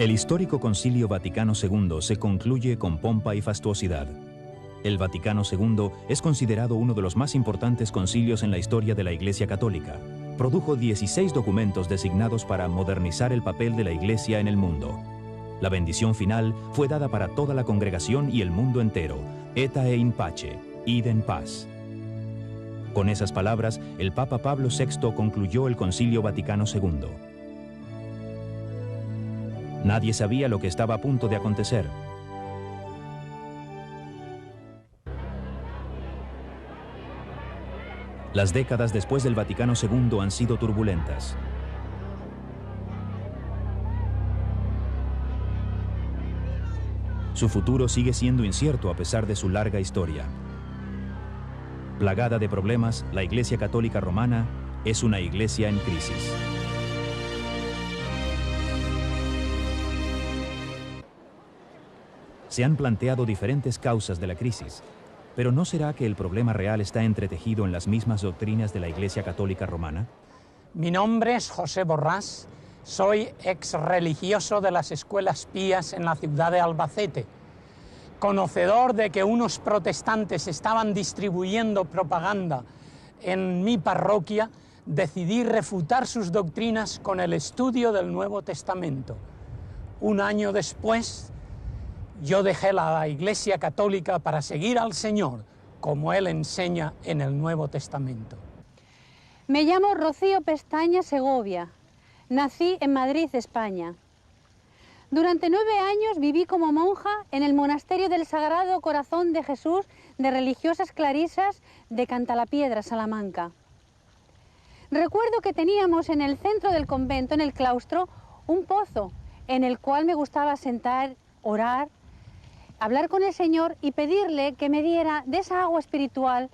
El histórico Concilio Vaticano II se concluye con pompa y fastuosidad. El Vaticano II es considerado uno de los más importantes concilios en la historia de la Iglesia Católica. Produjo 16 documentos designados para modernizar el papel de la Iglesia en el mundo. La bendición final fue dada para toda la congregación y el mundo entero. Eta in pace, id en paz. Con esas palabras, el Papa Pablo VI concluyó el Concilio Vaticano II. Nadie sabía lo que estaba a punto de acontecer. Las décadas después del Vaticano II han sido turbulentas. Su futuro sigue siendo incierto a pesar de su larga historia. Plagada de problemas, la Iglesia Católica Romana es una iglesia en crisis. Se han planteado diferentes causas de la crisis, pero ¿no será que el problema real está entretejido en las mismas doctrinas de la Iglesia Católica Romana? Mi nombre es José Borrás, soy ex religioso de las escuelas pías en la ciudad de Albacete. Conocedor de que unos protestantes estaban distribuyendo propaganda en mi parroquia, decidí refutar sus doctrinas con el estudio del Nuevo Testamento. Un año después, yo dejé la Iglesia Católica para seguir al Señor, como Él enseña en el Nuevo Testamento. Me llamo Rocío Pestaña Segovia. Nací en Madrid, España. Durante 9 años viví como monja en el Monasterio del Sagrado Corazón de Jesús de Religiosas Clarisas de Cantalapiedra, Salamanca. Recuerdo que teníamos en el centro del convento, en el claustro, un pozo en el cual me gustaba sentar, orar, hablar con el Señor y pedirle que me diera de esa agua espiritual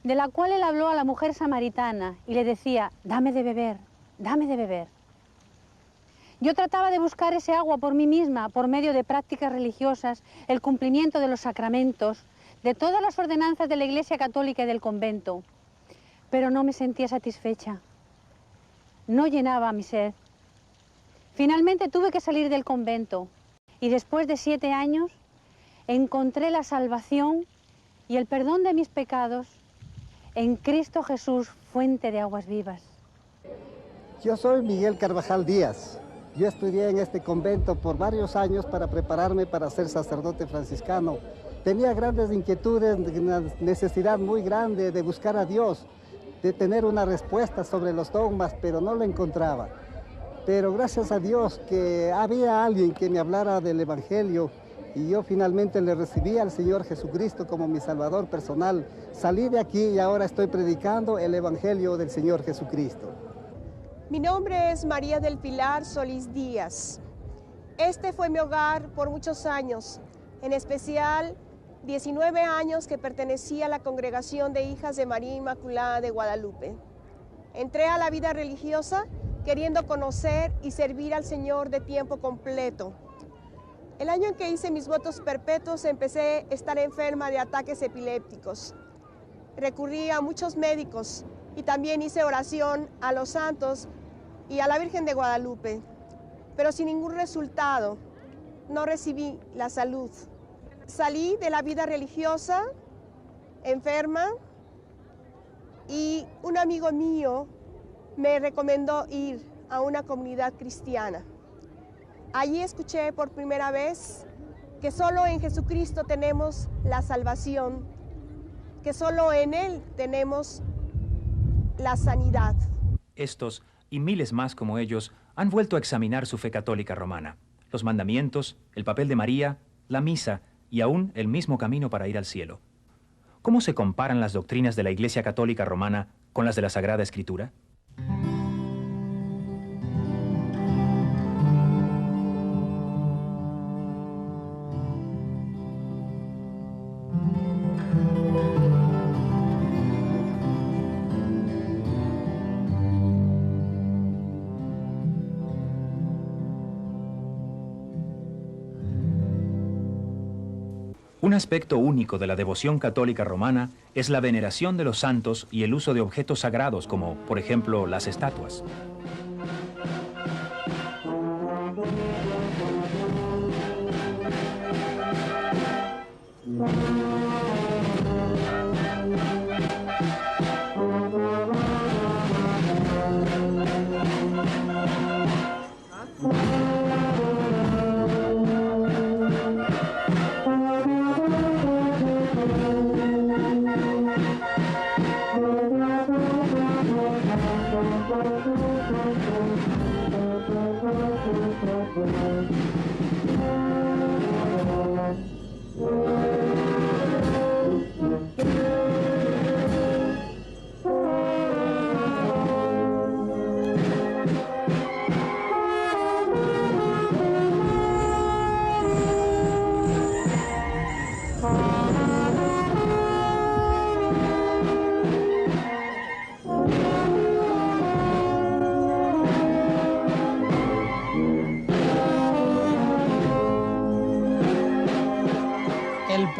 de la cual Él habló a la mujer samaritana y le decía, dame de beber, dame de beber. Yo trataba de buscar ese agua por mí misma, por medio de prácticas religiosas, el cumplimiento de los sacramentos, de todas las ordenanzas de la Iglesia Católica y del convento, pero no me sentía satisfecha. No llenaba mi sed. Finalmente tuve que salir del convento y después de 7 años encontré la salvación y el perdón de mis pecados en Cristo Jesús, fuente de aguas vivas. Yo soy Miguel Carvajal Díaz. Yo estudié en este convento por varios años para prepararme para ser sacerdote franciscano. Tenía grandes inquietudes, una necesidad muy grande de buscar a Dios, de tener una respuesta sobre los dogmas, pero no lo encontraba. Pero gracias a Dios que había alguien que me hablara del Evangelio y yo finalmente le recibí al Señor Jesucristo como mi Salvador personal. Salí de aquí y ahora estoy predicando el Evangelio del Señor Jesucristo. Mi nombre es María del Pilar Solís Díaz. Este fue mi hogar por muchos años, en especial 19 años que pertenecía a la Congregación de Hijas de María Inmaculada de Guadalupe. Entré a la vida religiosa queriendo conocer y servir al Señor de tiempo completo. El año en que hice mis votos perpetuos empecé a estar enferma de ataques epilépticos. Recurrí a muchos médicos y también hice oración a los santos y a la Virgen de Guadalupe, pero sin ningún resultado. No recibí la salud. Salí de la vida religiosa, enferma, y un amigo mío me recomendó ir a una comunidad cristiana. Allí escuché por primera vez que solo en Jesucristo tenemos la salvación, que solo en Él tenemos la sanidad. Estos y miles más como ellos han vuelto a examinar su fe católica romana, los mandamientos, el papel de María, la misa y aún el mismo camino para ir al cielo. ¿Cómo se comparan las doctrinas de la Iglesia Católica Romana con las de la Sagrada Escritura? Un aspecto único de la devoción católica romana es la veneración de los santos y el uso de objetos sagrados como, por ejemplo, las estatuas.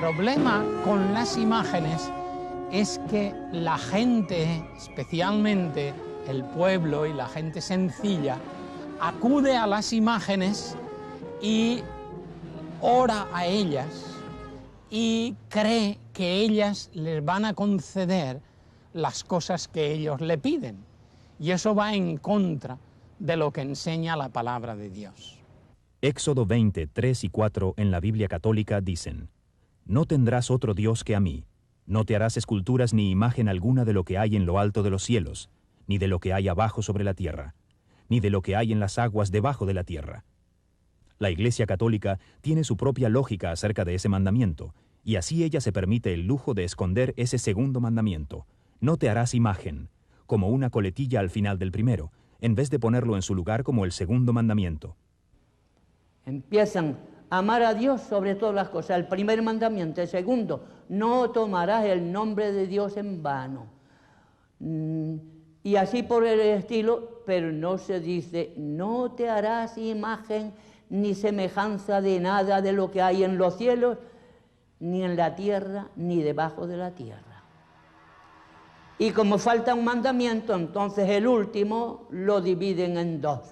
problema con las imágenes es que la gente, especialmente el pueblo y la gente sencilla, acude a las imágenes y ora a ellas y cree que ellas les van a conceder las cosas que ellos le piden. Y eso va en contra de lo que enseña la palabra de Dios. Éxodo 20, 3 y 4 en la Biblia católica dicen: No tendrás otro Dios que a mí. No te harás esculturas ni imagen alguna de lo que hay en lo alto de los cielos, ni de lo que hay abajo sobre la tierra, ni de lo que hay en las aguas debajo de la tierra. La Iglesia Católica tiene su propia lógica acerca de ese mandamiento, y así ella se permite el lujo de esconder ese segundo mandamiento: no te harás imagen, como una coletilla al final del primero, en vez de ponerlo en su lugar como el segundo mandamiento. Empiezan a amar a Dios sobre todas las cosas, el primer mandamiento. El segundo, no tomarás el nombre de Dios en vano. Y así por el estilo, pero no se dice, no te harás imagen ni semejanza de nada de lo que hay en los cielos, ni en la tierra, ni debajo de la tierra. Y como falta un mandamiento, entonces el último lo dividen en dos.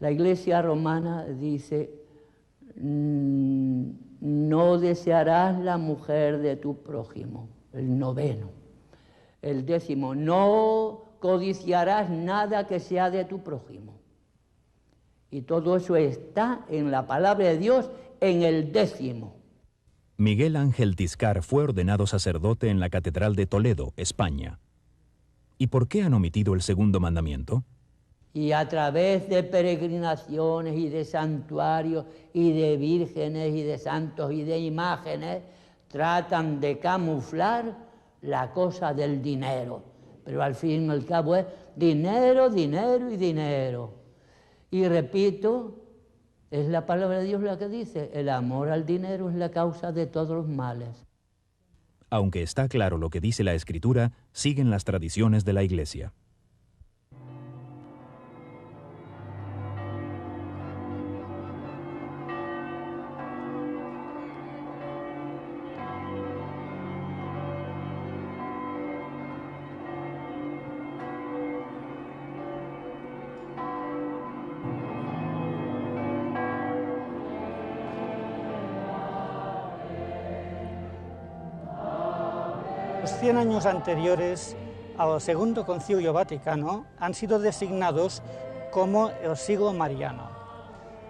La Iglesia romana dice, no desearás la mujer de tu prójimo, el noveno. El décimo, no codiciarás nada que sea de tu prójimo. Y todo eso está en la palabra de Dios en el décimo. Miguel Ángel Tiscar fue ordenado sacerdote en la Catedral de Toledo, España. ¿Y por qué han omitido el segundo mandamiento? Y a través de peregrinaciones y de santuarios y de vírgenes y de santos y de imágenes, tratan de camuflar la cosa del dinero. Pero al fin y al cabo es dinero, dinero y dinero. Y repito, es la palabra de Dios la que dice, el amor al dinero es la causa de todos los males. Aunque está claro lo que dice la Escritura, siguen las tradiciones de la Iglesia. Los 100 años anteriores al Segundo Concilio Vaticano han sido designados como el siglo mariano.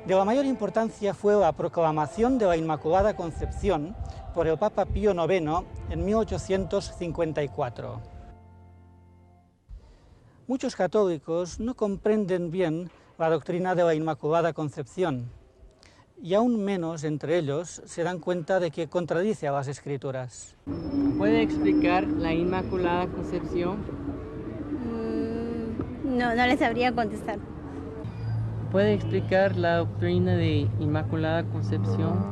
De la mayor importancia fue la proclamación de la Inmaculada Concepción por el Papa Pío IX en 1854. Muchos católicos no comprenden bien la doctrina de la Inmaculada Concepción, y aún menos entre ellos se dan cuenta de que contradice a las Escrituras. ¿Puede explicar la Inmaculada Concepción? No le sabría contestar. ¿Puede explicar la doctrina de Inmaculada Concepción?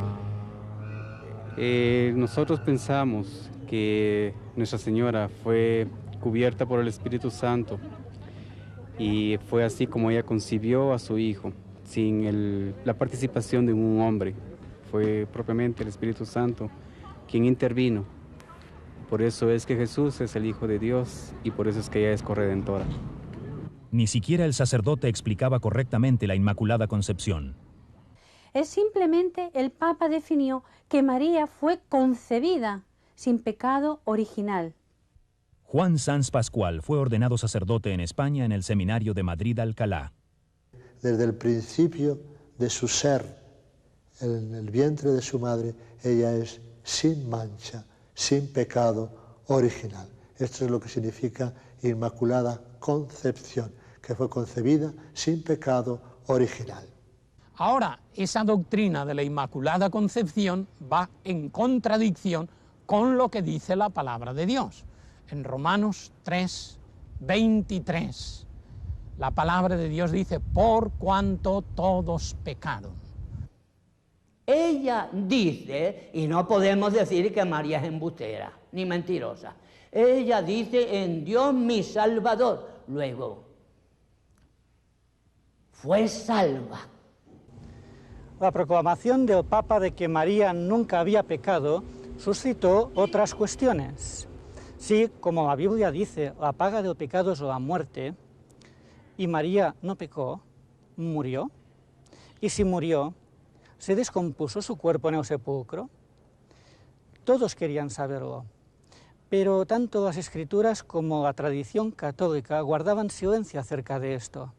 Nosotros pensamos que Nuestra Señora fue cubierta por el Espíritu Santo y fue así como ella concibió a su Hijo, sin la participación de un hombre. Fue propiamente el Espíritu Santo quien intervino. Por eso es que Jesús es el Hijo de Dios y por eso es que ella es corredentora. Ni siquiera el sacerdote explicaba correctamente la Inmaculada Concepción. Es simplemente el Papa definió que María fue concebida sin pecado original. Juan Sanz Pascual fue ordenado sacerdote en España en el Seminario de Madrid Alcalá. Desde el principio de su ser, en el vientre de su madre, ella es sin mancha, sin pecado original. Esto es lo que significa Inmaculada Concepción, que fue concebida sin pecado original. Ahora, esa doctrina de la Inmaculada Concepción va en contradicción con lo que dice la palabra de Dios. En Romanos 3, 23, la palabra de Dios dice, por cuanto todos pecaron. Ella dice, y no podemos decir que María es embustera, ni mentirosa. Ella dice, en Dios mi Salvador. Luego, fue salva. La proclamación del Papa de que María nunca había pecado suscitó otras cuestiones. Si, como la Biblia dice, la paga del pecado es la muerte, y María no pecó, murió, y si murió, ¿se descompuso su cuerpo en el sepulcro? Todos querían saberlo, pero tanto las Escrituras como la tradición católica guardaban silencio acerca de esto.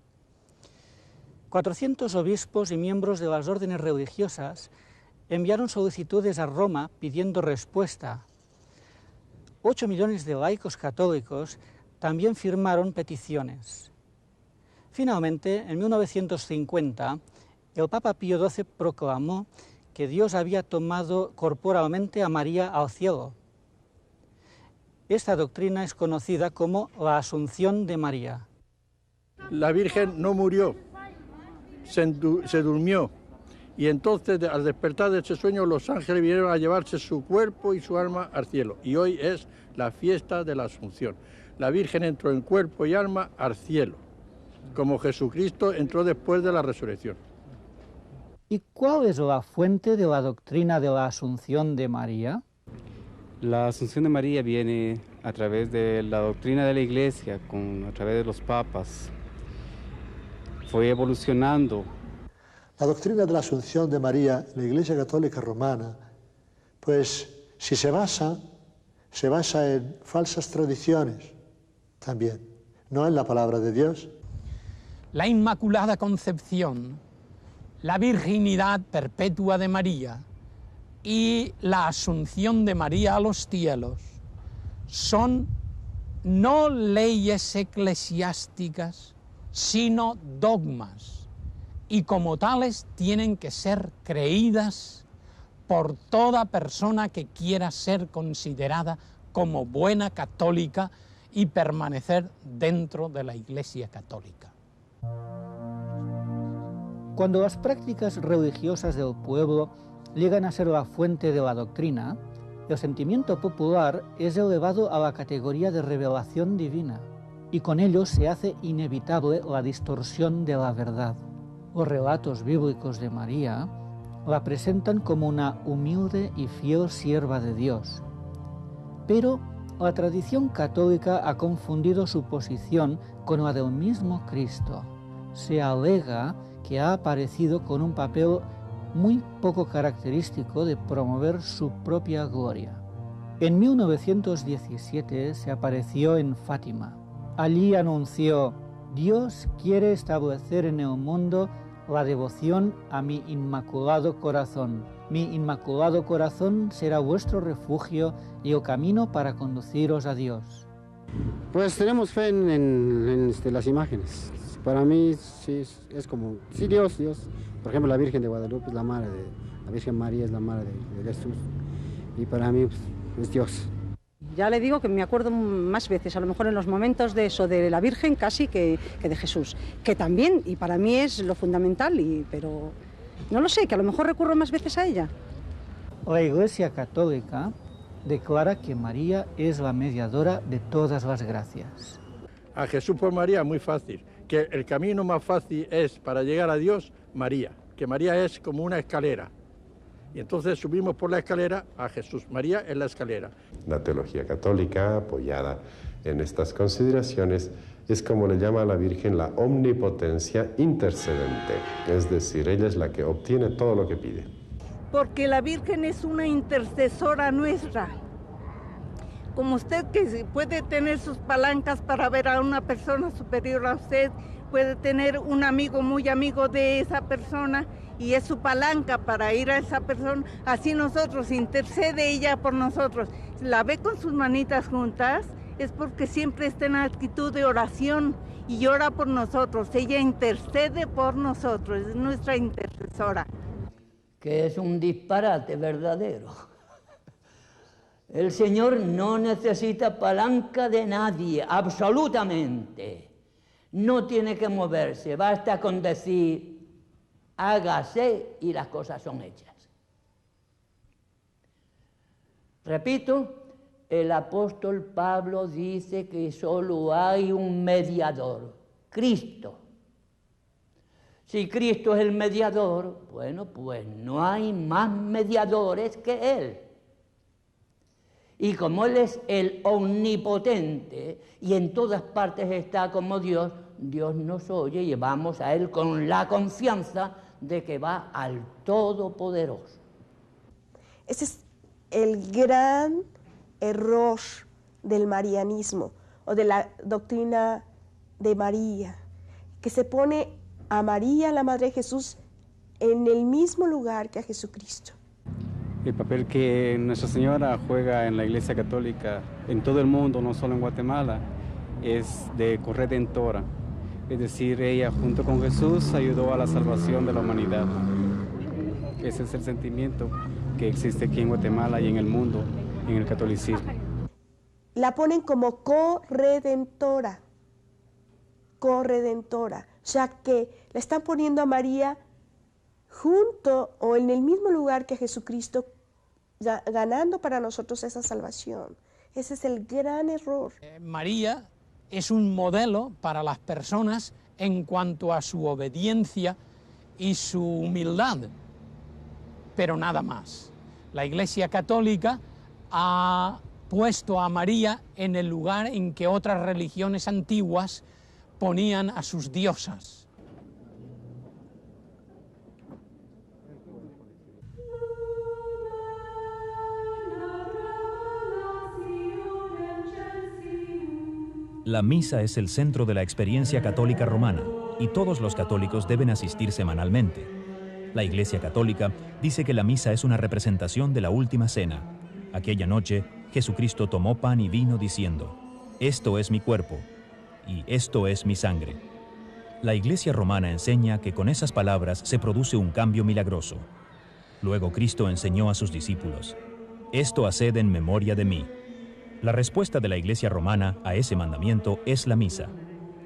400 obispos y miembros de las órdenes religiosas enviaron solicitudes a Roma pidiendo respuesta. 8 millones de laicos católicos también firmaron peticiones. Finalmente, en 1950, el Papa Pío XII proclamó que Dios había tomado corporalmente a María al cielo. Esta doctrina es conocida como la Asunción de María. La Virgen no murió, se durmió, y entonces al despertar de ese sueño los ángeles vinieron a llevarse su cuerpo y su alma al cielo. Y hoy es la fiesta de la Asunción. La Virgen entró en cuerpo y alma al cielo, como Jesucristo entró después de la resurrección. ¿Y cuál es la fuente de la doctrina de la Asunción de María? La Asunción de María viene a través de la doctrina de la Iglesia, a través de los papas. Fue evolucionando. La doctrina de la Asunción de María en la Iglesia Católica Romana, pues si se basa en falsas tradiciones también, no en la palabra de Dios. La Inmaculada Concepción, la virginidad perpetua de María y la Asunción de María a los cielos son no leyes eclesiásticas, sino dogmas, y como tales tienen que ser creídas por toda persona que quiera ser considerada como buena católica y permanecer dentro de la Iglesia católica. Cuando las prácticas religiosas del pueblo llegan a ser la fuente de la doctrina, el sentimiento popular es elevado a la categoría de revelación divina, y con ello se hace inevitable la distorsión de la verdad. Los relatos bíblicos de María la presentan como una humilde y fiel sierva de Dios. Pero la tradición católica ha confundido su posición con la del mismo Cristo. Se alega que ha aparecido con un papel muy poco característico de promover su propia gloria. En 1917 se apareció en Fátima. Allí anunció: Dios quiere establecer en el mundo la devoción a mi Inmaculado Corazón. Mi Inmaculado Corazón será vuestro refugio y el camino para conduciros a Dios. Pues tenemos fe en las imágenes. Para mí sí es como, sí, Dios. Por ejemplo, la Virgen de Guadalupe es la madre de, la Virgen María es la madre de Jesús. Y para mí pues, es Dios. Ya le digo que me acuerdo más veces, a lo mejor en los momentos de eso, de la Virgen casi que de Jesús. Que también, y para mí es lo fundamental, pero no lo sé, que a lo mejor recurro más veces a ella. La Iglesia Católica declara que María es la mediadora de todas las gracias. A Jesús por María muy fácil, que el camino más fácil es para llegar a Dios, María, que María es como una escalera. Y entonces subimos por la escalera a Jesús. María es la escalera. La teología católica, apoyada en estas consideraciones, es como le llama a la Virgen la omnipotencia intercedente. Es decir, ella es la que obtiene todo lo que pide. Porque la Virgen es una intercesora nuestra. Como usted que puede tener sus palancas para ver a una persona superior a usted, puede tener un amigo muy amigo de esa persona y es su palanca para ir a esa persona, así nosotros, intercede ella por nosotros. La ve con sus manitas juntas, es porque siempre está en actitud de oración y ora por nosotros. Ella intercede por nosotros, es nuestra intercesora. Que es un disparate verdadero. El Señor no necesita palanca de nadie, absolutamente. No tiene que moverse, basta con decir, hágase y las cosas son hechas. Repito, el apóstol Pablo dice que solo hay un mediador, Cristo. Si Cristo es el mediador, bueno, pues no hay más mediadores que Él. Y como Él es el omnipotente y en todas partes está como Dios, Dios nos oye y vamos a Él con la confianza de que va al Todopoderoso. Ese es el gran error del marianismo o de la doctrina de María, que se pone a María, la Madre de Jesús, en el mismo lugar que a Jesucristo. El papel que Nuestra Señora juega en la Iglesia Católica, en todo el mundo, no solo en Guatemala, es de corredentora. Es decir, ella junto con Jesús ayudó a la salvación de la humanidad. Ese es el sentimiento que existe aquí en Guatemala y en el mundo, en el catolicismo. La ponen como corredentora, corredentora. O sea que la están poniendo a María junto o en el mismo lugar que Jesucristo, ganando para nosotros esa salvación. Ese es el gran error. María es un modelo para las personas en cuanto a su obediencia y su humildad, pero nada más. La Iglesia Católica ha puesto a María en el lugar en que otras religiones antiguas ponían a sus diosas. La misa es el centro de la experiencia católica romana y todos los católicos deben asistir semanalmente. La Iglesia Católica dice que la misa es una representación de la última cena. Aquella noche, Jesucristo tomó pan y vino diciendo: «Esto es mi cuerpo y esto es mi sangre». La Iglesia romana enseña que con esas palabras se produce un cambio milagroso. Luego Cristo enseñó a sus discípulos: «Esto haced en memoria de mí». La respuesta de la Iglesia romana a ese mandamiento es la misa.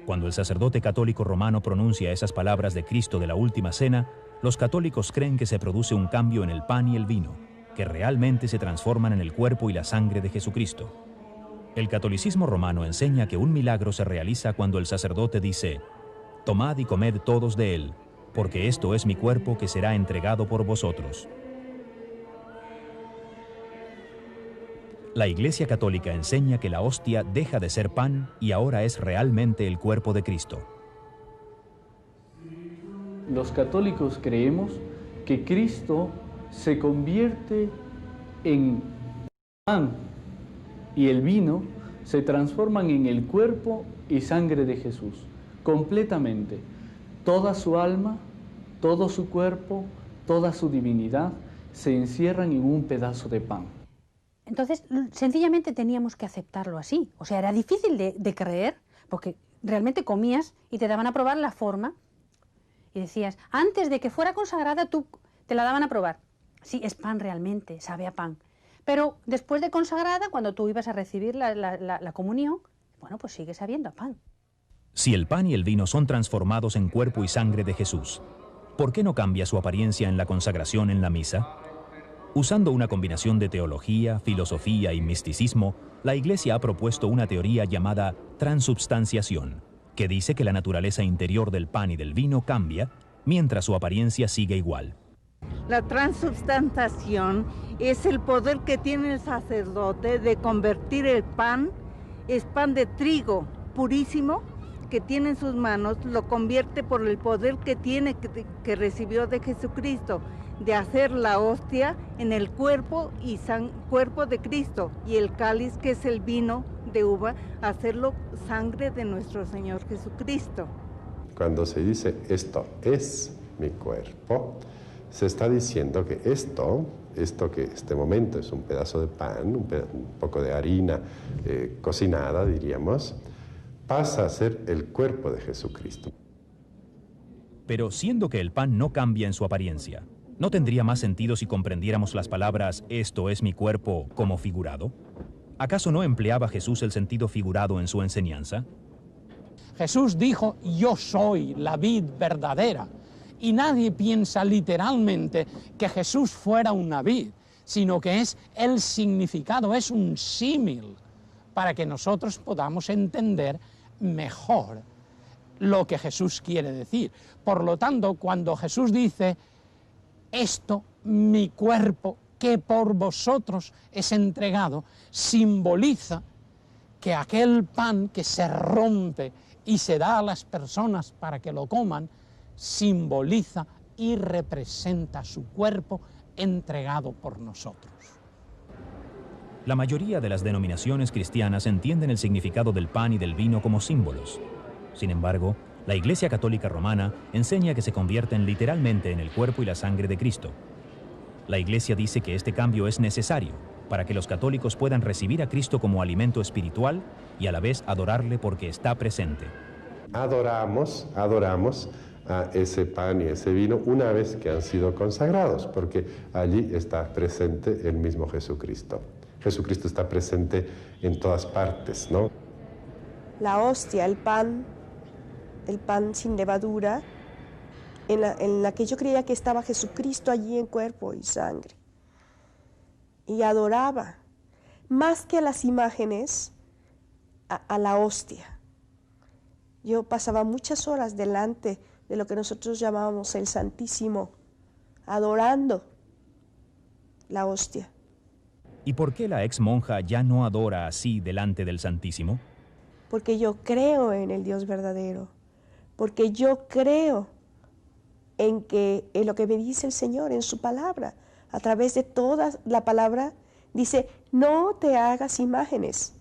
Cuando el sacerdote católico romano pronuncia esas palabras de Cristo de la última cena, los católicos creen que se produce un cambio en el pan y el vino, que realmente se transforman en el cuerpo y la sangre de Jesucristo. El catolicismo romano enseña que un milagro se realiza cuando el sacerdote dice: «Tomad y comed todos de él, porque esto es mi cuerpo que será entregado por vosotros». La Iglesia Católica enseña que la hostia deja de ser pan y ahora es realmente el cuerpo de Cristo. Los católicos creemos que Cristo se convierte en pan y el vino se transforman en el cuerpo y sangre de Jesús, completamente. Toda su alma, todo su cuerpo, toda su divinidad se encierran en un pedazo de pan. Entonces, sencillamente teníamos que aceptarlo así. O sea, era difícil de creer, porque realmente comías y te daban a probar la forma. Y decías, antes de que fuera consagrada, tú te la daban a probar. Sí, es pan realmente, sabe a pan. Pero después de consagrada, cuando tú ibas a recibir la comunión, bueno, pues sigue sabiendo a pan. Si el pan y el vino son transformados en cuerpo y sangre de Jesús, ¿por qué no cambia su apariencia en la consagración en la misa? Usando una combinación de teología, filosofía y misticismo, la Iglesia ha propuesto una teoría llamada transubstanciación, que dice que la naturaleza interior del pan y del vino cambia, mientras su apariencia sigue igual. La transubstanciación es el poder que tiene el sacerdote de convertir el pan, es pan de trigo purísimo, que tiene en sus manos, lo convierte por el poder que tiene, que recibió de Jesucristo, de hacer la hostia en el cuerpo y cuerpo de Cristo, y el cáliz, que es el vino de uva, hacerlo sangre de nuestro Señor Jesucristo. Cuando se dice esto es mi cuerpo, se está diciendo que esto que en este momento es un pedazo de pan, un poco de harina cocinada, diríamos, pasa a ser el cuerpo de Jesucristo. Pero siendo que el pan no cambia en su apariencia, ¿no tendría más sentido si comprendiéramos las palabras «esto es mi cuerpo» como figurado? ¿Acaso no empleaba Jesús el sentido figurado en su enseñanza? Jesús dijo, yo soy la vid verdadera. Y nadie piensa literalmente que Jesús fuera una vid, sino que es el significado, es un símil, para que nosotros podamos entender mejor lo que Jesús quiere decir. Por lo tanto, cuando Jesús dice, esto, mi cuerpo, que por vosotros es entregado, simboliza que aquel pan que se rompe y se da a las personas para que lo coman, simboliza y representa su cuerpo entregado por nosotros. La mayoría de las denominaciones cristianas entienden el significado del pan y del vino como símbolos. Sin embargo, la Iglesia Católica Romana enseña que se convierten literalmente en el cuerpo y la sangre de Cristo. La Iglesia dice que este cambio es necesario para que los católicos puedan recibir a Cristo como alimento espiritual y a la vez adorarle porque está presente. Adoramos a ese pan y ese vino una vez que han sido consagrados, porque allí está presente el mismo Jesucristo. Jesucristo está presente en todas partes, ¿no? La hostia, el pan sin levadura, en la que yo creía que estaba Jesucristo allí en cuerpo y sangre. Y adoraba, más que a las imágenes, a la hostia. Yo pasaba muchas horas delante de lo que nosotros llamábamos el Santísimo, adorando la hostia. ¿Y por qué la ex monja ya no adora así delante del Santísimo? Porque yo creo en el Dios verdadero, porque yo creo en lo que me dice el Señor en su palabra. A través de toda la palabra dice, no te hagas imágenes.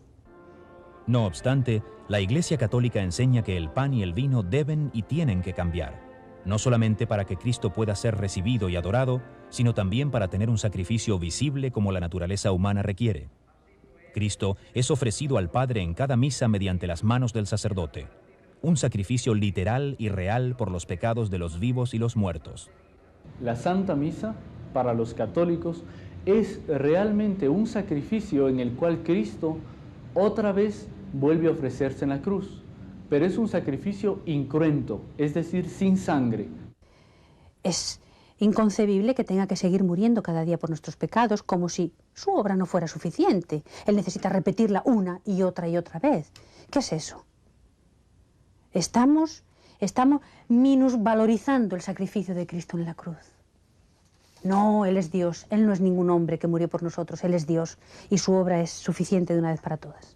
No obstante, la Iglesia Católica enseña que el pan y el vino deben y tienen que cambiar, no solamente para que Cristo pueda ser recibido y adorado, sino también para tener un sacrificio visible como la naturaleza humana requiere. Cristo es ofrecido al Padre en cada misa mediante las manos del sacerdote, un sacrificio literal y real por los pecados de los vivos y los muertos. La Santa Misa, para los católicos, es realmente un sacrificio en el cual Cristo otra vez vuelve a ofrecerse en la cruz, pero es un sacrificio incruento, es decir, sin sangre. Es inconcebible que tenga que seguir muriendo cada día por nuestros pecados, como si su obra no fuera suficiente. Él necesita repetirla una y otra vez. ¿Qué es eso? Estamos minusvalorizando el sacrificio de Cristo en la cruz. No, Él es Dios, Él no es ningún hombre que murió por nosotros, Él es Dios y su obra es suficiente de una vez para todas.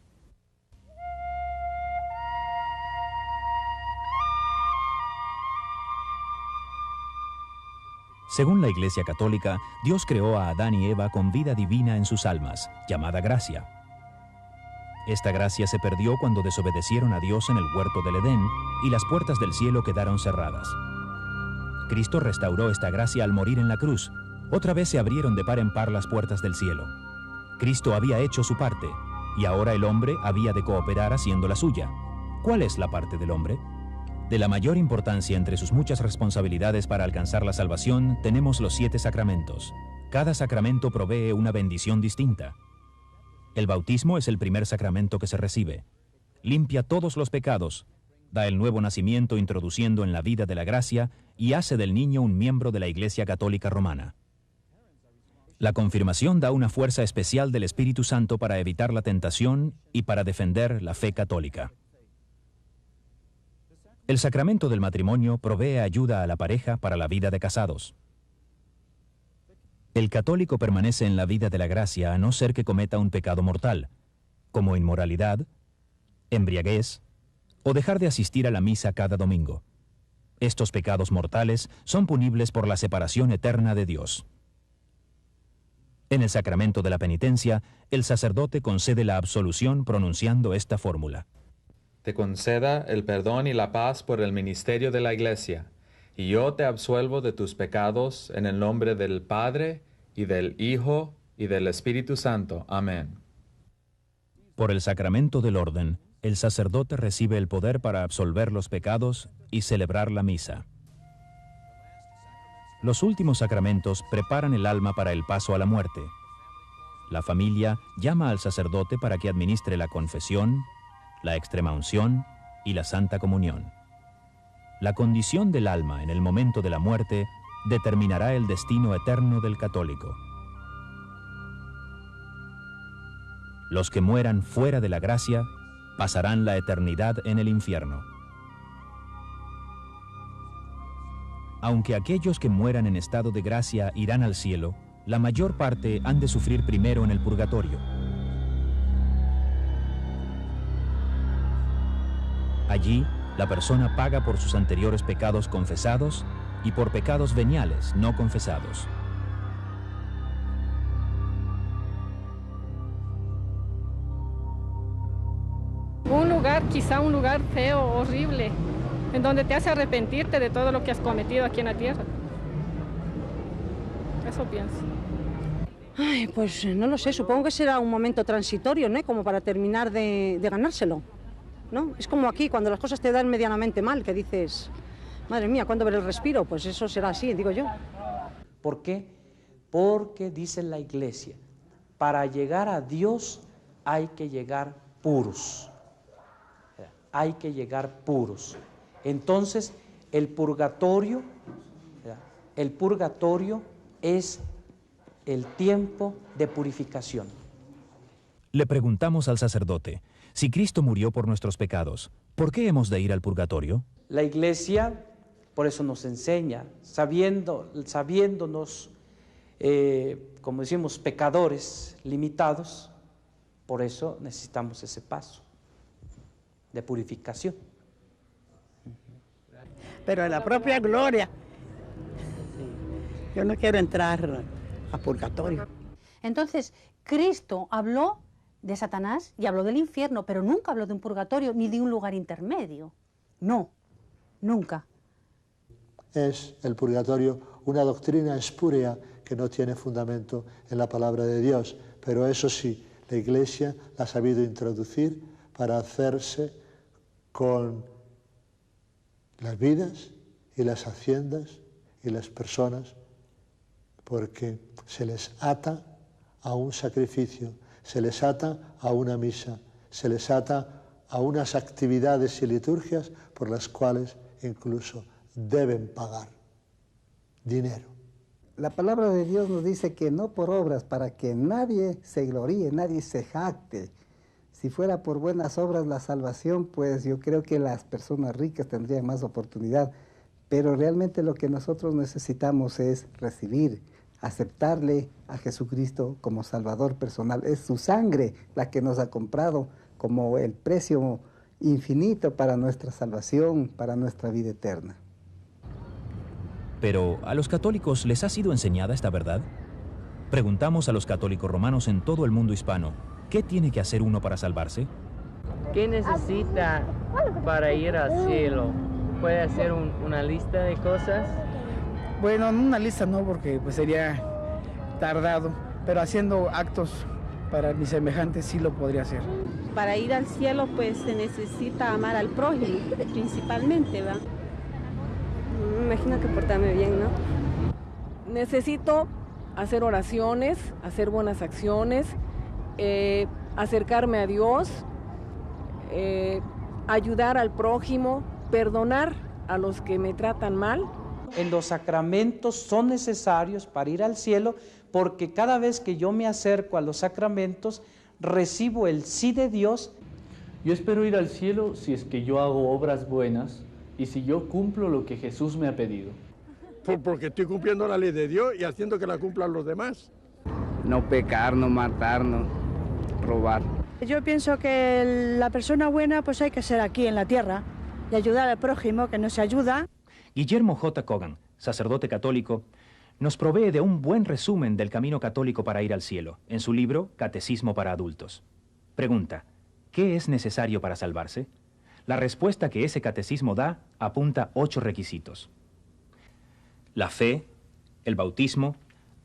Según la Iglesia Católica, Dios creó a Adán y Eva con vida divina en sus almas, llamada gracia. Esta gracia se perdió cuando desobedecieron a Dios en el huerto del Edén y las puertas del cielo quedaron cerradas. Cristo restauró esta gracia al morir en la cruz. Otra vez se abrieron de par en par las puertas del cielo. Cristo había hecho su parte y ahora el hombre había de cooperar haciendo la suya. ¿Cuál es la parte del hombre? De la mayor importancia entre sus muchas responsabilidades para alcanzar la salvación, tenemos los 7 sacramentos. Cada sacramento provee una bendición distinta. El bautismo es el primer sacramento que se recibe. Limpia todos los pecados, da el nuevo nacimiento introduciendo en la vida de la gracia y hace del niño un miembro de la Iglesia Católica Romana. La confirmación da una fuerza especial del Espíritu Santo para evitar la tentación y para defender la fe católica. El sacramento del matrimonio provee ayuda a la pareja para la vida de casados. El católico permanece en la vida de la gracia a no ser que cometa un pecado mortal, como inmoralidad, embriaguez o dejar de asistir a la misa cada domingo. Estos pecados mortales son punibles por la separación eterna de Dios. En el sacramento de la penitencia, el sacerdote concede la absolución pronunciando esta fórmula. Te conceda el perdón y la paz por el ministerio de la Iglesia, y yo te absuelvo de tus pecados en el nombre del Padre, y del Hijo, y del Espíritu Santo. Amén. Por el sacramento del orden, el sacerdote recibe el poder para absolver los pecados y celebrar la misa. Los últimos sacramentos preparan el alma para el paso a la muerte. La familia llama al sacerdote para que administre la confesión, la extremaunción y la Santa Comunión. La condición del alma en el momento de la muerte determinará el destino eterno del católico. Los que mueran fuera de la gracia pasarán la eternidad en el infierno. Aunque aquellos que mueran en estado de gracia irán al cielo, la mayor parte han de sufrir primero en el purgatorio. Allí, la persona paga por sus anteriores pecados confesados y por pecados veniales no confesados. Un lugar, quizá un lugar feo, horrible, en donde te hace arrepentirte de todo lo que has cometido aquí en la tierra. Eso pienso. Ay, pues no lo sé, supongo que será un momento transitorio, ¿no? Como para terminar de ganárselo, ¿no? Es como aquí, cuando las cosas te dan medianamente mal, que dices, madre mía, ¿cuándo veré el respiro? Pues eso será así, digo yo. ¿Por qué? Porque dice la Iglesia, para llegar a Dios hay que llegar puros. Hay que llegar puros. Entonces, el purgatorio es el tiempo de purificación. Le preguntamos al sacerdote, si Cristo murió por nuestros pecados, ¿por qué hemos de ir al purgatorio? La Iglesia, por eso nos enseña, sabiéndonos, como decimos, pecadores limitados, por eso necesitamos ese paso de purificación. Pero en la propia gloria, yo no quiero entrar a purgatorio. Entonces, Cristo habló de Satanás y habló del infierno, pero nunca habló de un purgatorio ni de un lugar intermedio. No, nunca. Es el purgatorio una doctrina espúrea que no tiene fundamento en la palabra de Dios, pero eso sí, la Iglesia la ha sabido introducir para hacerse con las vidas y las haciendas y las personas, porque se les ata a un sacrificio, se les ata a una misa, se les ata a unas actividades y liturgias por las cuales incluso deben pagar dinero. La palabra de Dios nos dice que no por obras, para que nadie se gloríe, nadie se jacte. Si fuera por buenas obras la salvación, pues yo creo que las personas ricas tendrían más oportunidad. Pero realmente lo que nosotros necesitamos es recibir, aceptarle a Jesucristo como Salvador personal. Es su sangre la que nos ha comprado como el precio infinito para nuestra salvación, para nuestra vida eterna. Pero, ¿a los católicos les ha sido enseñada esta verdad? Preguntamos a los católicos romanos en todo el mundo hispano, ¿qué tiene que hacer uno para salvarse? ¿Qué necesita para ir al cielo? ¿Puede hacer una lista de cosas? Bueno, una lista no, porque pues sería tardado, pero haciendo actos para mis semejantes sí lo podría hacer. Para ir al cielo pues se necesita amar al prójimo, principalmente, ¿verdad? Me imagino que portarme bien, ¿no? Necesito hacer oraciones, hacer buenas acciones, acercarme a Dios, ayudar al prójimo, perdonar a los que me tratan mal. En los sacramentos son necesarios para ir al cielo, porque cada vez que yo me acerco a los sacramentos, recibo el sí de Dios. Yo espero ir al cielo si es que yo hago obras buenas y si yo cumplo lo que Jesús me ha pedido. Porque estoy cumpliendo la ley de Dios y haciendo que la cumplan los demás. No pecar, no matar, no robar. Yo pienso que la persona buena pues hay que ser aquí en la tierra y ayudar al prójimo que nos ayuda. Guillermo J. Cogan, sacerdote católico, nos provee de un buen resumen del camino católico para ir al cielo, en su libro Catecismo para Adultos. Pregunta, ¿qué es necesario para salvarse? La respuesta que ese catecismo da apunta 8 requisitos. La fe, el bautismo,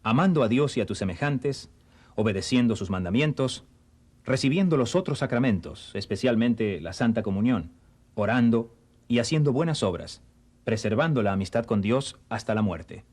amando a Dios y a tus semejantes, obedeciendo sus mandamientos, recibiendo los otros sacramentos, especialmente la Santa Comunión, orando y haciendo buenas obras, preservando la amistad con Dios hasta la muerte.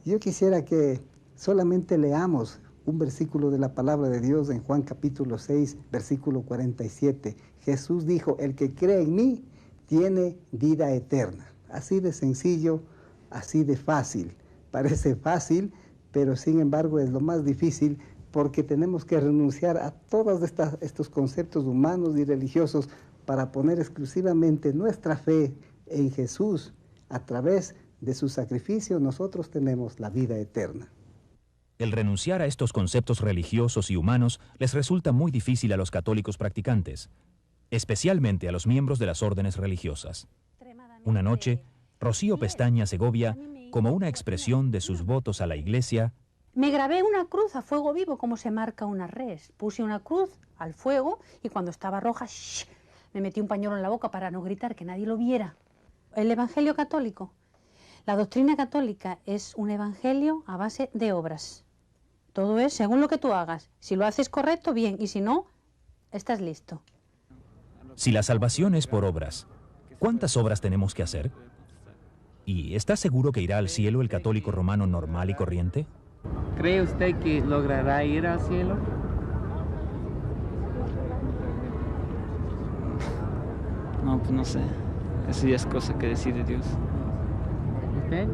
Yo quisiera que solamente leamos un versículo de la palabra de Dios en Juan capítulo 6, versículo 47. Jesús dijo, el que cree en mí tiene vida eterna. Así de sencillo, así de fácil. Parece fácil, pero sin embargo es lo más difícil, porque tenemos que renunciar a todos estos conceptos humanos y religiosos para poner exclusivamente nuestra fe en Jesús, A través de su sacrificio nosotros tenemos la vida eterna. El renunciar a estos conceptos religiosos y humanos les resulta muy difícil a los católicos practicantes, especialmente a los miembros de las órdenes religiosas. Una noche, Rocío Pestaña Segovia, como una expresión de sus votos a la Iglesia, me grabé una cruz a fuego vivo como se marca una res. Puse una cruz al fuego y cuando estaba roja, me metí un pañuelo en la boca para no gritar, que nadie lo viera. El Evangelio católico, la doctrina católica es un evangelio a base de obras. Todo es según lo que tú hagas. Si lo haces correcto, bien, y si no, estás listo. Si la salvación es por obras, ¿cuántas obras tenemos que hacer? ¿Y está seguro que irá al cielo el católico romano normal y corriente? ¿Cree usted que logrará ir al cielo? No, pues no sé. Eso ya es cosa que decide Dios. ¿Usted?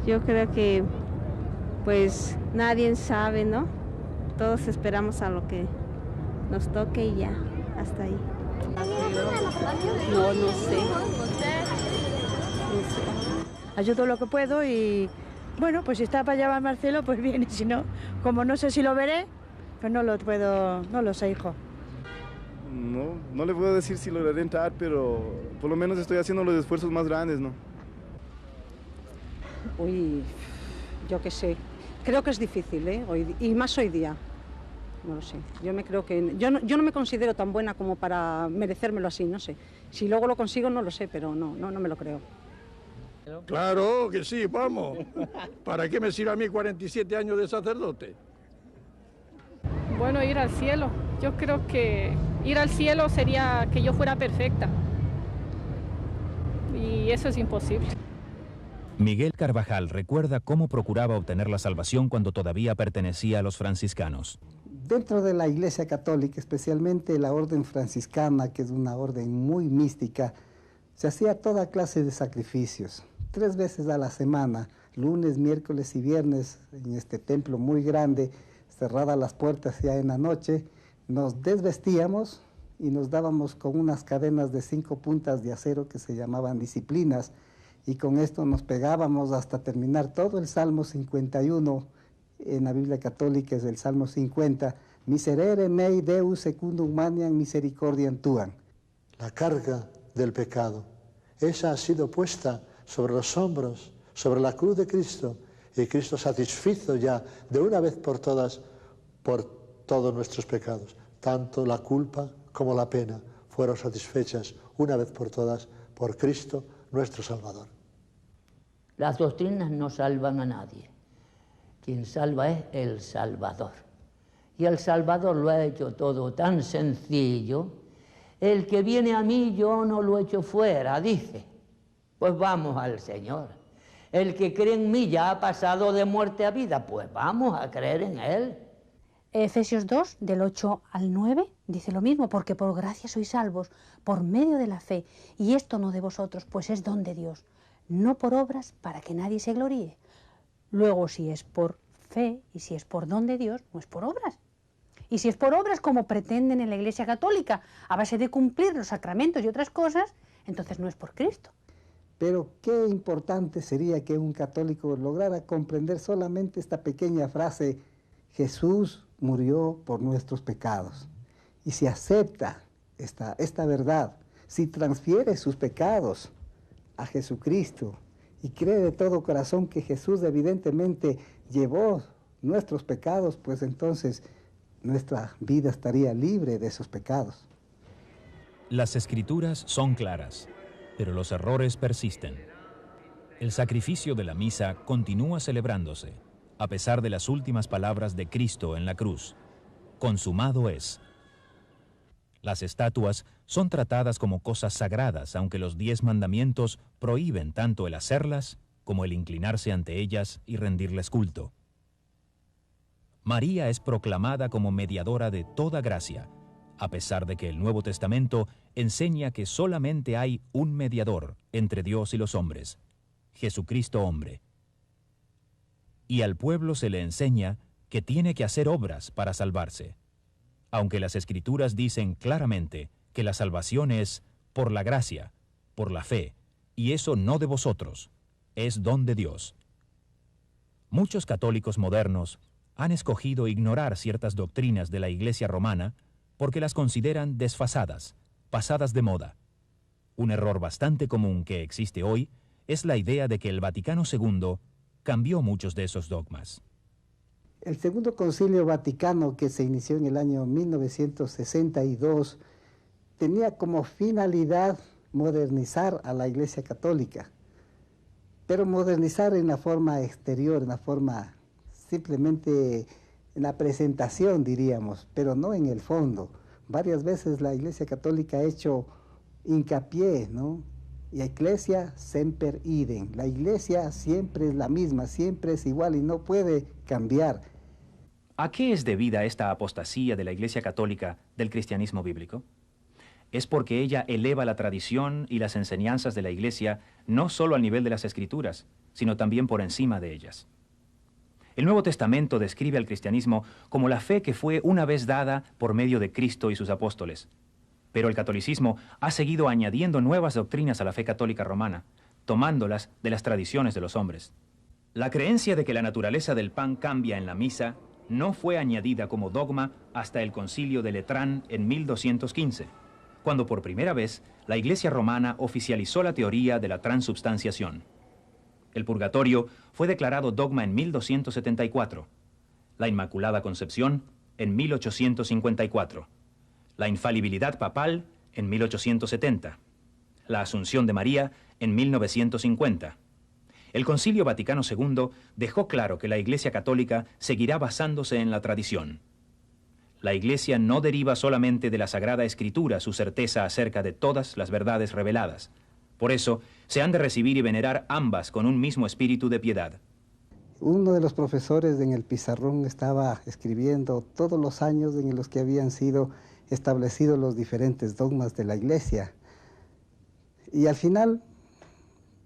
Yo creo que pues nadie sabe, ¿no? Todos esperamos a lo que nos toque y ya, hasta ahí. No sé. Ayudo lo que puedo y bueno, pues si está para llevarme al cielo, pues bien, y si no, como no sé si lo veré, pues no lo sé, hijo. No le puedo decir si lograré entrar, pero por lo menos estoy haciendo los esfuerzos más grandes, ¿no? Uy, yo qué sé. Creo que es difícil, ¿eh? Y más hoy día. No lo sé. Yo no me considero tan buena como para merecérmelo así, no sé. Si luego lo consigo, no lo sé, pero no me lo creo. Claro que sí, vamos. ¿Para qué me sirve a mí 47 años de sacerdote? Bueno, ir al cielo. Yo creo que ir al cielo sería que yo fuera perfecta. Y eso es imposible. Miguel Carvajal recuerda cómo procuraba obtener la salvación cuando todavía pertenecía a los franciscanos. Dentro de la Iglesia Católica, especialmente la orden franciscana, que es una orden muy mística, se hacía toda clase de sacrificios. 3 veces a la semana, lunes, miércoles y viernes, en este templo muy grande, cerradas las puertas ya en la noche, nos desvestíamos y nos dábamos con unas cadenas de 5 puntas de acero que se llamaban disciplinas, y con esto nos pegábamos hasta terminar todo el Salmo 51, en la Biblia Católica es el Salmo 50, Miserere mei Deus secundum maniam misericordiam tuam. La carga del pecado, esa ha sido puesta sobre los hombros, sobre la cruz de Cristo, y Cristo satisfizo ya de una vez por todas por todos nuestros pecados. Tanto la culpa como la pena fueron satisfechas una vez por todas por Cristo nuestro Salvador. Las doctrinas no salvan a nadie. Quien salva es el Salvador. Y el Salvador lo ha hecho todo tan sencillo. El que viene a mí yo no lo echo fuera, dice. Pues vamos al Señor. El que cree en mí ya ha pasado de muerte a vida, pues vamos a creer en Él. Efesios 2, del 8 al 9, dice lo mismo, porque por gracia sois salvos, por medio de la fe, y esto no de vosotros, pues es don de Dios, no por obras para que nadie se gloríe. Luego, si es por fe y si es por don de Dios, no es por obras. Y si es por obras como pretenden en la Iglesia Católica, a base de cumplir los sacramentos y otras cosas, entonces no es por Cristo. Pero qué importante sería que un católico lograra comprender solamente esta pequeña frase, Jesús murió por nuestros pecados. Y si acepta esta verdad, si transfiere sus pecados a Jesucristo y cree de todo corazón que Jesús evidentemente llevó nuestros pecados, pues entonces nuestra vida estaría libre de esos pecados. Las Escrituras son claras, pero los errores persisten. El sacrificio de la misa continúa celebrándose, a pesar de las últimas palabras de Cristo en la cruz. Consumado es. Las estatuas son tratadas como cosas sagradas, aunque los 10 mandamientos prohíben tanto el hacerlas como el inclinarse ante ellas y rendirles culto. María es proclamada como mediadora de toda gracia, a pesar de que el Nuevo Testamento enseña que solamente hay un mediador entre Dios y los hombres, Jesucristo hombre. Y al pueblo se le enseña que tiene que hacer obras para salvarse, aunque las Escrituras dicen claramente que la salvación es por la gracia, por la fe, y eso no de vosotros, es don de Dios. Muchos católicos modernos han escogido ignorar ciertas doctrinas de la Iglesia romana porque las consideran desfasadas, pasadas de moda. Un error bastante común que existe hoy es la idea de que el Vaticano II cambió muchos de esos dogmas. El Segundo Concilio Vaticano, que se inició en el año 1962, tenía como finalidad modernizar a la Iglesia Católica, pero modernizar en la forma exterior, en la forma simplemente en la presentación, diríamos, pero no en el fondo. Varias veces la Iglesia Católica ha hecho hincapié, ¿no? Y Ecclesia semper idem. La Iglesia siempre es la misma, siempre es igual y no puede cambiar. ¿A qué es debida esta apostasía de la Iglesia Católica del cristianismo bíblico? Es porque ella eleva la tradición y las enseñanzas de la Iglesia no solo al nivel de las Escrituras, sino también por encima de ellas. El Nuevo Testamento describe al cristianismo como la fe que fue una vez dada por medio de Cristo y sus apóstoles. Pero el catolicismo ha seguido añadiendo nuevas doctrinas a la fe católica romana, tomándolas de las tradiciones de los hombres. La creencia de que la naturaleza del pan cambia en la misa no fue añadida como dogma hasta el Concilio de Letrán en 1215, cuando por primera vez la Iglesia romana oficializó la teoría de la transubstanciación. El purgatorio fue declarado dogma en 1274, la Inmaculada Concepción en 1854, la infalibilidad papal en 1870, la Asunción de María en 1950. El Concilio Vaticano II dejó claro que la Iglesia Católica seguirá basándose en la tradición. La Iglesia no deriva solamente de la Sagrada Escritura su certeza acerca de todas las verdades reveladas. Por eso, se han de recibir y venerar ambas con un mismo espíritu de piedad. Uno de los profesores en el pizarrón estaba escribiendo todos los años en los que habían sido establecidos los diferentes dogmas de la Iglesia. Y al final,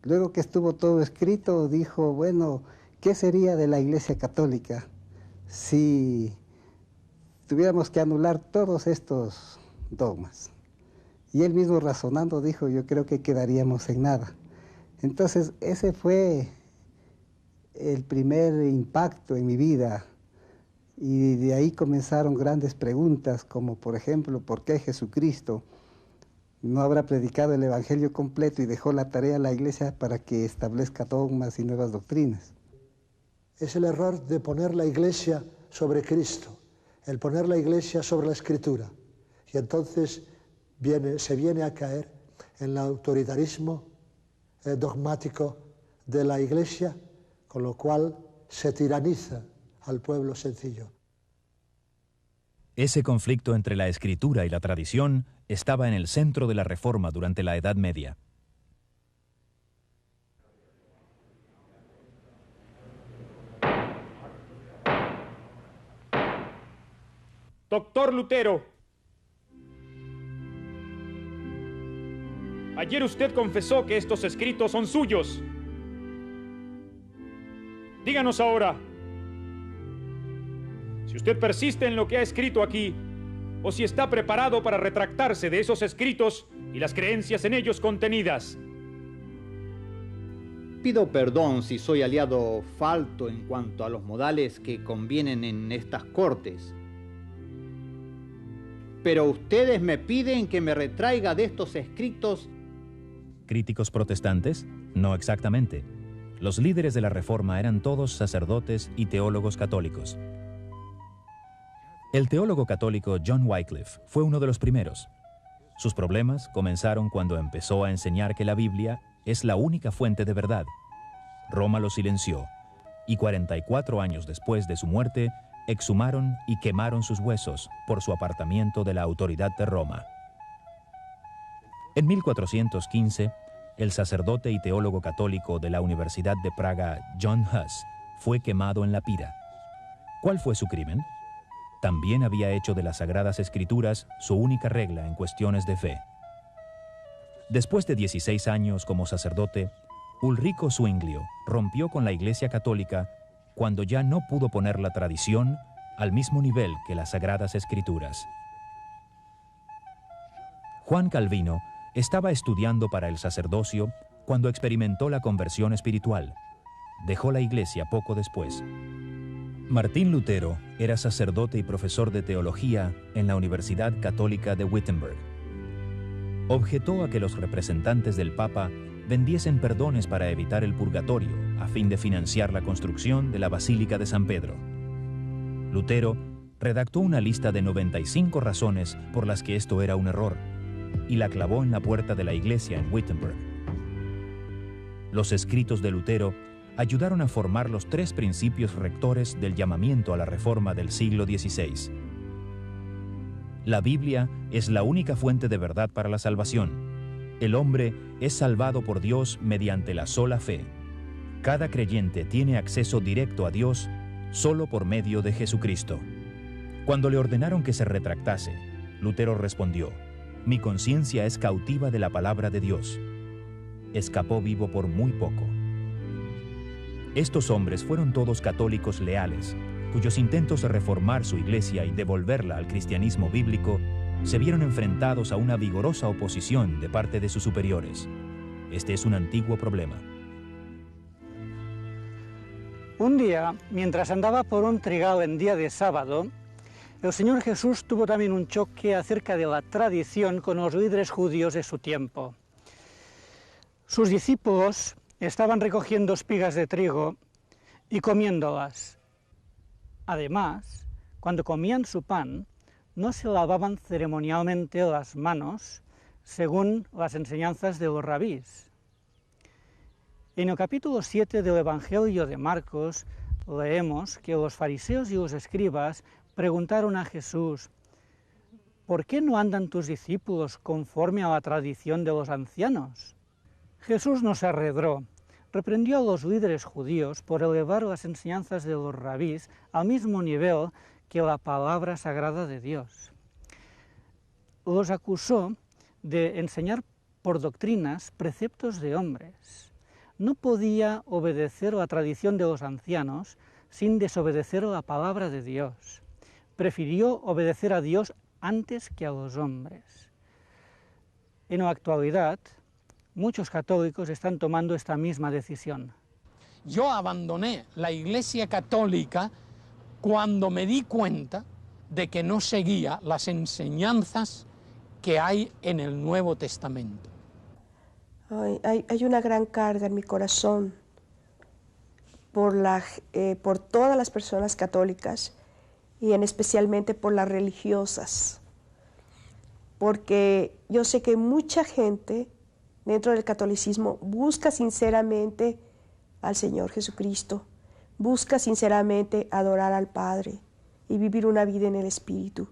luego que estuvo todo escrito, dijo, bueno, ¿qué sería de la Iglesia Católica si tuviéramos que anular todos estos dogmas? Y él mismo razonando dijo, yo creo que quedaríamos en nada. Entonces, ese fue el primer impacto en mi vida. Y de ahí comenzaron grandes preguntas, como por ejemplo, ¿por qué Jesucristo no habrá predicado el Evangelio completo y dejó la tarea a la Iglesia para que establezca dogmas y nuevas doctrinas? Es el error de poner la Iglesia sobre Cristo, el poner la Iglesia sobre la Escritura. Y entonces se viene a caer en el autoritarismo dogmático de la Iglesia, con lo cual se tiraniza al pueblo sencillo. Ese conflicto entre la Escritura y la tradición estaba en el centro de la Reforma durante la Edad Media. Doctor Lutero, ayer usted confesó que estos escritos son suyos. Díganos ahora, si usted persiste en lo que ha escrito aquí, o si está preparado para retractarse de esos escritos y las creencias en ellos contenidas. Pido perdón si soy aliado falto en cuanto a los modales que convienen en estas cortes. Pero ustedes me piden que me retraiga de estos escritos. ¿Críticos protestantes? No exactamente. Los líderes de la Reforma eran todos sacerdotes y teólogos católicos. El teólogo católico John Wycliffe fue uno de los primeros. Sus problemas comenzaron cuando empezó a enseñar que la Biblia es la única fuente de verdad. Roma lo silenció, y 44 años después de su muerte, exhumaron y quemaron sus huesos por su apartamiento de la autoridad de Roma. En 1415, el sacerdote y teólogo católico de la Universidad de Praga, John Huss, fue quemado en la pira. ¿Cuál fue su crimen? También había hecho de las Sagradas Escrituras su única regla en cuestiones de fe. Después de 16 años como sacerdote, Ulrico Zwinglio rompió con la Iglesia Católica cuando ya no pudo poner la tradición al mismo nivel que las Sagradas Escrituras. Juan Calvino estaba estudiando para el sacerdocio cuando experimentó la conversión espiritual. Dejó la iglesia poco después. Martín Lutero era sacerdote y profesor de teología en la Universidad Católica de Wittenberg. Objetó a que los representantes del Papa vendiesen perdones para evitar el purgatorio, a fin de financiar la construcción de la Basílica de San Pedro. Lutero redactó una lista de 95 razones por las que esto era un error, y la clavó en la puerta de la iglesia en Wittenberg. Los escritos de Lutero ayudaron a formar los 3 principios rectores del llamamiento a la Reforma del siglo XVI. La Biblia es la única fuente de verdad para la salvación. El hombre es salvado por Dios mediante la sola fe. Cada creyente tiene acceso directo a Dios solo por medio de Jesucristo. Cuando le ordenaron que se retractase, Lutero respondió: «Mi conciencia es cautiva de la palabra de Dios». Escapó vivo por muy poco. Estos hombres fueron todos católicos leales, cuyos intentos de reformar su iglesia y devolverla al cristianismo bíblico se vieron enfrentados a una vigorosa oposición de parte de sus superiores. Este es un antiguo problema. Un día, mientras andaba por un trigal en día de sábado, el Señor Jesús tuvo también un choque acerca de la tradición con los líderes judíos de su tiempo. Sus discípulos estaban recogiendo espigas de trigo y comiéndolas. Además, cuando comían su pan, no se lavaban ceremonialmente las manos, según las enseñanzas de los rabís. En el capítulo 7 del Evangelio de Marcos leemos que los fariseos y los escribas preguntaron a Jesús: ¿por qué no andan tus discípulos conforme a la tradición de los ancianos? Jesús no se arredró, reprendió a los líderes judíos por elevar las enseñanzas de los rabís al mismo nivel que la palabra sagrada de Dios. Los acusó de enseñar por doctrinas preceptos de hombres. No podía obedecer la tradición de los ancianos sin desobedecer la palabra de Dios. Prefirió obedecer a Dios antes que a los hombres. En la actualidad, muchos católicos están tomando esta misma decisión. Yo abandoné la Iglesia Católica cuando me di cuenta de que no seguía las enseñanzas que hay en el Nuevo Testamento. Hay una gran carga en mi corazón por todas las personas católicas y especialmente por las religiosas, porque yo sé que mucha gente dentro del catolicismo busca sinceramente al Señor Jesucristo, busca sinceramente adorar al Padre y vivir una vida en el Espíritu,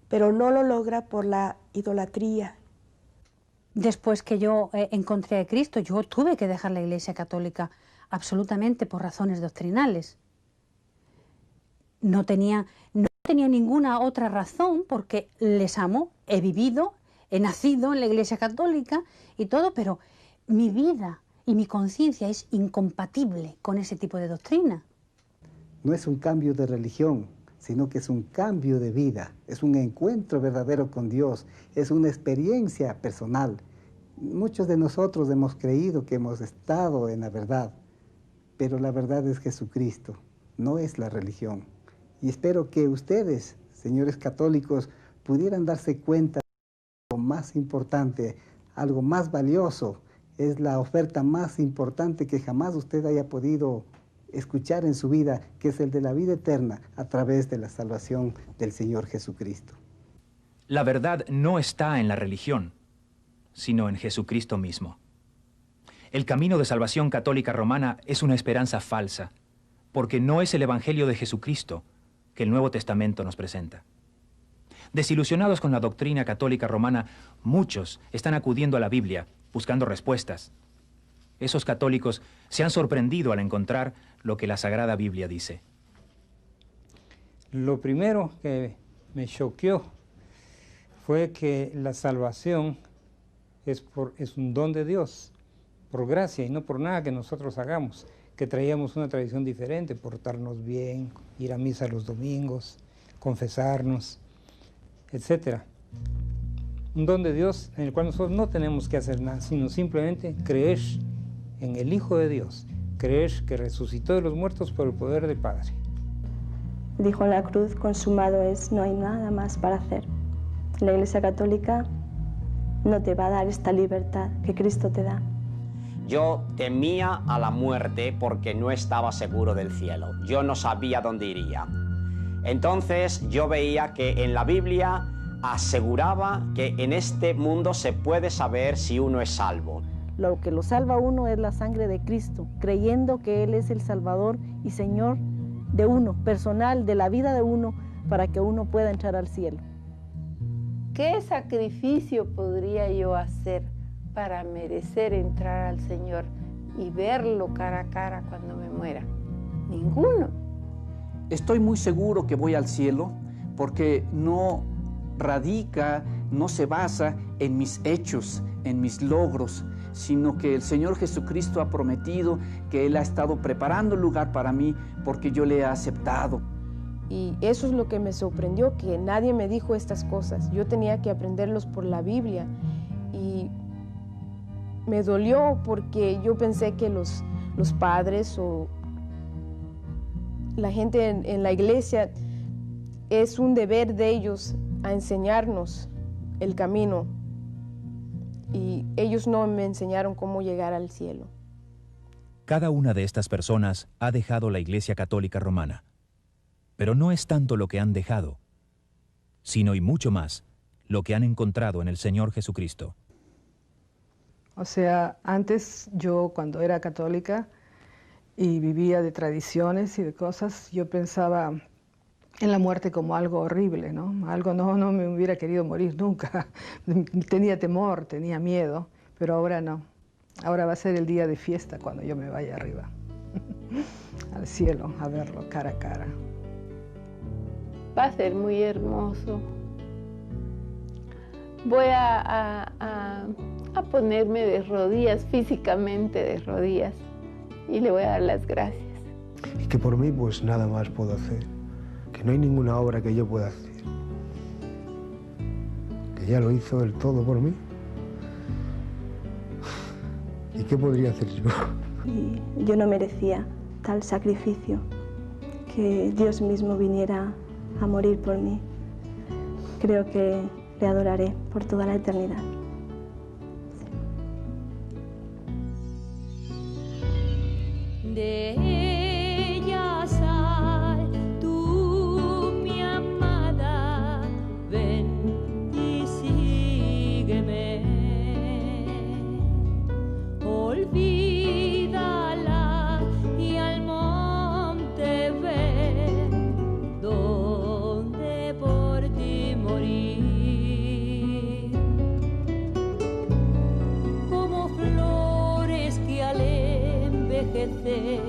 pero no lo logra por la idolatría. Después que yo encontré a Cristo, yo tuve que dejar la Iglesia Católica absolutamente por razones doctrinales. No tenía ninguna otra razón, porque les amo, he vivido, he nacido en la Iglesia Católica y todo, pero mi vida y mi conciencia es incompatible con ese tipo de doctrina. No es un cambio de religión, sino que es un cambio de vida, es un encuentro verdadero con Dios, es una experiencia personal. Muchos de nosotros hemos creído que hemos estado en la verdad, pero la verdad es Jesucristo, no es la religión. Y espero que ustedes, señores católicos, pudieran darse cuenta de algo más importante, algo más valioso, es la oferta más importante que jamás usted haya podido escuchar en su vida, que es el de la vida eterna a través de la salvación del Señor Jesucristo. La verdad no está en la religión, sino en Jesucristo mismo. El camino de salvación católica romana es una esperanza falsa, porque no es el Evangelio de Jesucristo que el Nuevo Testamento nos presenta. Desilusionados con la doctrina católica romana, muchos están acudiendo a la Biblia buscando respuestas. Esos católicos se han sorprendido al encontrar lo que la Sagrada Biblia dice. Lo primero que me choqueó fue que la salvación es un don de Dios, por gracia y no por nada que nosotros hagamos, que traíamos una tradición diferente, portarnos bien, ir a misa los domingos, confesarnos, etc. un don de Dios en el cual nosotros no tenemos que hacer nada, sino simplemente creer en el Hijo de Dios, creer que resucitó de los muertos por el poder del Padre. Dijo en la cruz, consumado es, no hay nada más para hacer. La Iglesia Católica no te va a dar esta libertad que Cristo te da. Yo temía a la muerte porque no estaba seguro del cielo. Yo no sabía dónde iría. Entonces yo veía que en la Biblia aseguraba que en este mundo se puede saber si uno es salvo. Lo que lo salva a uno es la sangre de Cristo, creyendo que Él es el Salvador y Señor de uno, personal, de la vida de uno, para que uno pueda entrar al cielo. ¿Qué sacrificio podría yo hacer para merecer entrar al Señor y verlo cara a cara cuando me muera? Ninguno. Estoy muy seguro que voy al cielo porque no radica, no se basa en mis hechos, en mis logros, sino que el Señor Jesucristo ha prometido que Él ha estado preparando un lugar para mí porque yo le he aceptado. Y eso es lo que me sorprendió, que nadie me dijo estas cosas. Yo tenía que aprenderlos por la Biblia. Y me dolió porque yo pensé que los padres o la gente en la iglesia es un deber de ellos a enseñarnos el camino. Y ellos no me enseñaron cómo llegar al cielo. Cada una de estas personas ha dejado la Iglesia Católica Romana. Pero no es tanto lo que han dejado, sino y mucho más lo que han encontrado en el Señor Jesucristo. O sea, antes yo cuando era católica y vivía de tradiciones y de cosas, yo pensaba en la muerte como algo horrible, ¿no? Algo no me hubiera querido morir nunca. Tenía temor, tenía miedo, pero ahora no. Ahora va a ser el día de fiesta cuando yo me vaya arriba, al cielo, a verlo cara a cara. Va a ser muy hermoso. Voy a ponerme de rodillas, físicamente de rodillas, y le voy a dar las gracias. Y que por mí pues nada más puedo hacer, que no hay ninguna obra que yo pueda hacer, que ya lo hizo del todo por mí. ¿Y qué podría hacer yo? Y yo no merecía tal sacrificio, que Dios mismo viniera a morir por mí. Creo que le adoraré por toda la eternidad. De ella sal, tú mi amada, ven y sígueme. Olvídala y al monte ven, donde por ti morir. Como flores que al envejecer